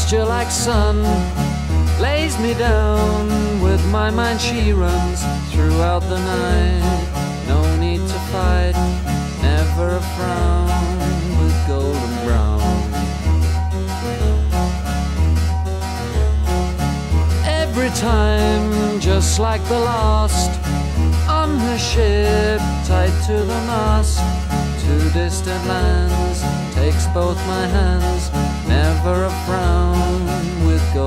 pasture like sun lays me down. With my mind she runs throughout the night. No need to fight, never a frown, with golden brown. Every time, just like the last, on her ship, tied to the mast, to distant lands, takes both my hands, never a frown, with gold.